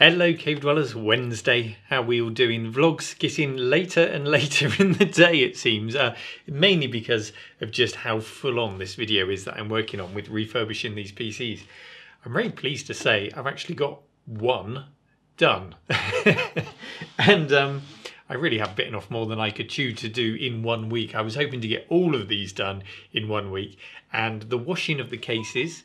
Hello Cave Dwellers, Wednesday. How we all doing? Vlogs getting later and later in the day it seems, mainly because of just how full on this video is that I'm working on with refurbishing these PCs. I'm very pleased to say I've actually got one done. And I really have bitten off more than I could chew to do in 1 week. I was hoping to get all of these done in 1 week, and the washing of the cases,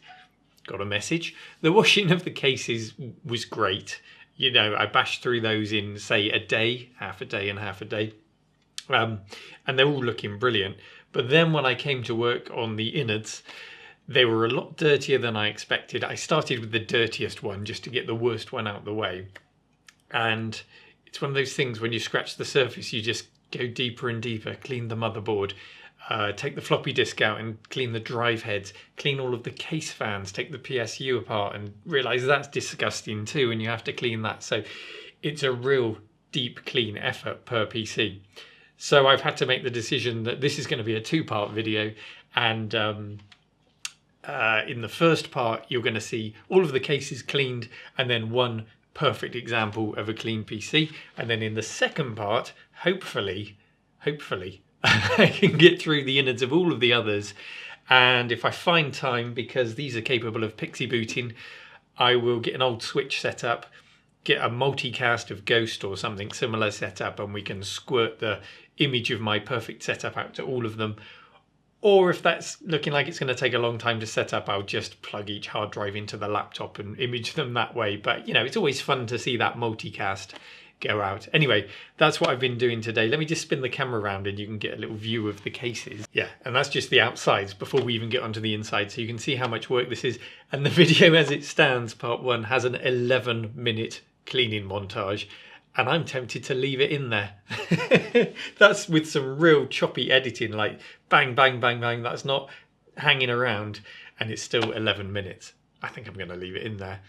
got a message. The washing of the cases was great. You know, I bashed through those in, say, a day, half a day and half a day. And they're all looking brilliant. But then when I came to work on the innards, they were a lot dirtier than I expected. I started with the dirtiest one just to get the worst one out of the way. And it's one of those things when you scratch the surface, you just go deeper and deeper, clean the motherboard. Take the floppy disk out and clean the drive heads, clean all of the case fans, take the PSU apart and realise that's disgusting too, and you have to clean that. So it's a real deep clean effort per PC. So I've had to make the decision that this is going to be a two-part video, and in the first part you're going to see all of the cases cleaned and then one perfect example of a clean PC, and then in the second part, hopefully I can get through the innards of all of the others, and if I find time, because these are capable of pixie booting, I will get an old Switch set up, get a multicast of Ghost or something similar set up, and we can squirt the image of my perfect setup out to all of them. Or if that's looking like it's going to take a long time to set up, I'll just plug each hard drive into the laptop and image them that way. But, you know, it's always fun to see that multicast go out. Anyway, that's what I've been doing today. Let me just spin the camera around and you can get a little view of the cases. Yeah, and that's just the outsides before we even get onto the inside, so you can see how much work this is. And the video as it stands, part one, has an 11-minute cleaning montage, and I'm tempted to leave it in there. That's with some real choppy editing, like bang, bang, bang, bang. That's not hanging around, and it's still 11 minutes. I think I'm going to leave it in there.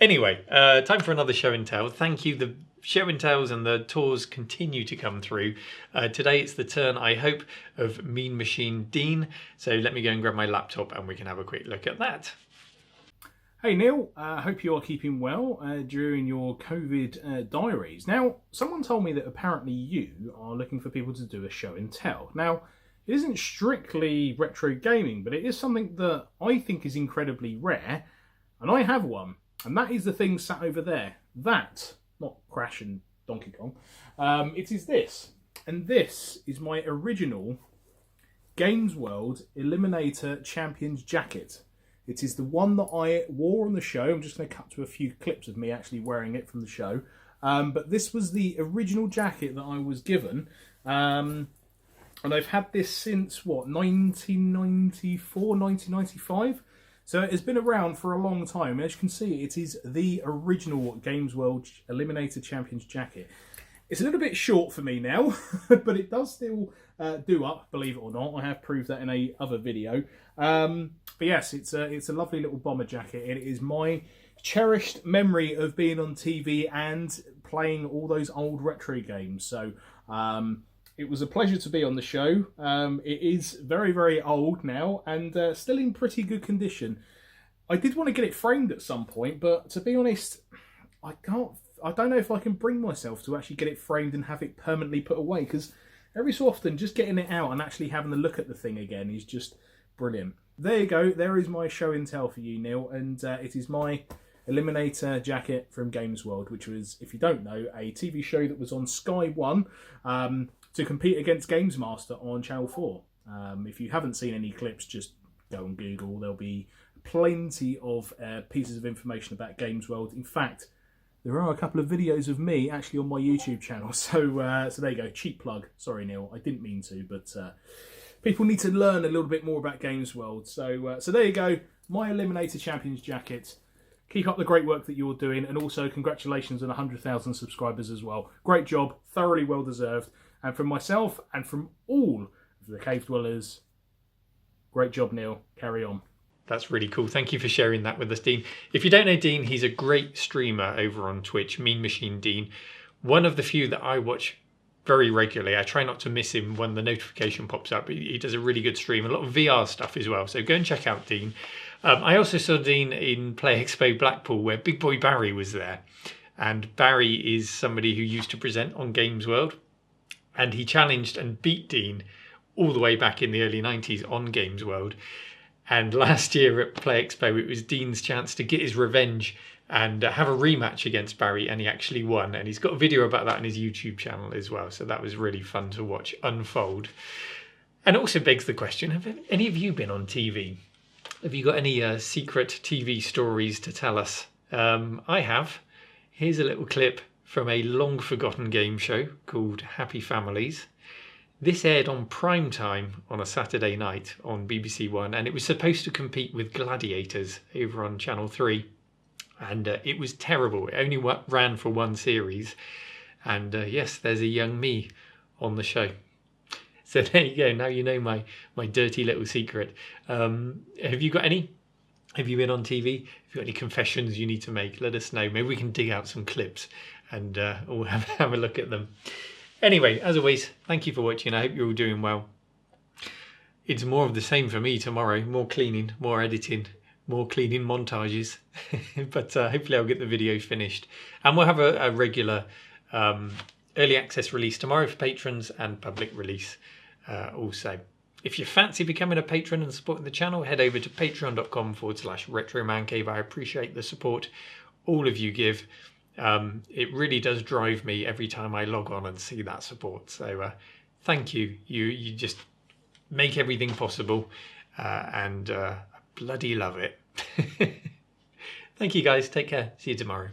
Anyway, time for another show and tell. Thank you. The show and tells and the tours continue to come through. Today it's the turn, I hope, of Mean Machine Dean. So let me go and grab my laptop and we can have a quick look at that. Hey Neil, hope you are keeping well during your COVID diaries. Now, someone told me that apparently you are looking for people to do a show and tell. Now, it isn't strictly retro gaming, but it is something that I think is incredibly rare, and I have one, and that is the thing sat over there. That, not Crash and Donkey Kong, it is this, and this is my original Games World Eliminator Champions jacket. It is the one that I wore on the show. I'm just going to cut to a few clips of me actually wearing it from the show, but this was the original jacket that I was given. And I've had this since, what, 1994, 1995? So it has been around for a long time. As you can see, it is the original Games World Eliminator Champions jacket. It's a little bit short for me now, but it does still do up, believe it or not. I have proved that in a other video. But yes, it's a lovely little bomber jacket. It is my cherished memory of being on TV and playing all those old retro games. So, it was a pleasure to be on the show. It is very, very old now and still in pretty good condition. I did want to get it framed at some point, but to be honest, I don't know if I can bring myself to actually get it framed and have it permanently put away, because every so often just getting it out and actually having a look at the thing again is just brilliant. There you go. There is my show and tell for you, Neil, and it is my Eliminator jacket from Games World, which was, if you don't know, a TV show that was on Sky 1 to compete against Games Master on Channel 4. If you haven't seen any clips, just go and Google. There'll be plenty of pieces of information about Games World. In fact, there are a couple of videos of me actually on my YouTube channel. So there you go. Cheap plug. Sorry, Neil. I didn't mean to, but people need to learn a little bit more about Games World. So there you go. My Eliminator Champions jacket. Keep up the great work that you're doing, and also congratulations on 100,000 subscribers as well. Great job. Thoroughly well deserved. And from myself and from all of the Cave Dwellers, great job, Neil. Carry on. That's really cool. Thank you for sharing that with us, Dean. If you don't know Dean, he's a great streamer over on Twitch, Mean Machine Dean. One of the few that I watch very regularly. I try not to miss him when the notification pops up. He does a really good stream, a lot of VR stuff as well. So go and check out Dean. I also saw Dean in Play Expo Blackpool, where Big Boy Barry was there. And Barry is somebody who used to present on Games World. And he challenged and beat Dean all the way back in the early 90s on Games World. And last year at Play Expo, it was Dean's chance to get his revenge and have a rematch against Barry, and he actually won. And he's got a video about that on his YouTube channel as well. So that was really fun to watch unfold. And it also begs the question, have any of you been on TV? Have you got any secret TV stories to tell us? I have. Here's a little clip from a long forgotten game show called Happy Families. This aired on prime time on a Saturday night on BBC One, and it was supposed to compete with Gladiators over on Channel 3. And it was terrible. It only ran for one series. And yes, there's a young me on the show. So there you go. Now you know my dirty little secret. Have you got any? Have you been on TV? If you've got any confessions you need to make, let us know. Maybe we can dig out some clips and we'll have a look at them. Anyway, as always, thank you for watching. I hope you're all doing well. It's more of the same for me tomorrow. More cleaning, more editing, more cleaning montages. But hopefully I'll get the video finished. And we'll have a regular early access release tomorrow for patrons and public release also. If you fancy becoming a patron and supporting the channel, head over to patreon.com/RetroManCave. I appreciate the support all of you give. It really does drive me every time I log on and see that support. So thank you. You just make everything possible, and I bloody love it. Thank you guys. Take care. See you tomorrow.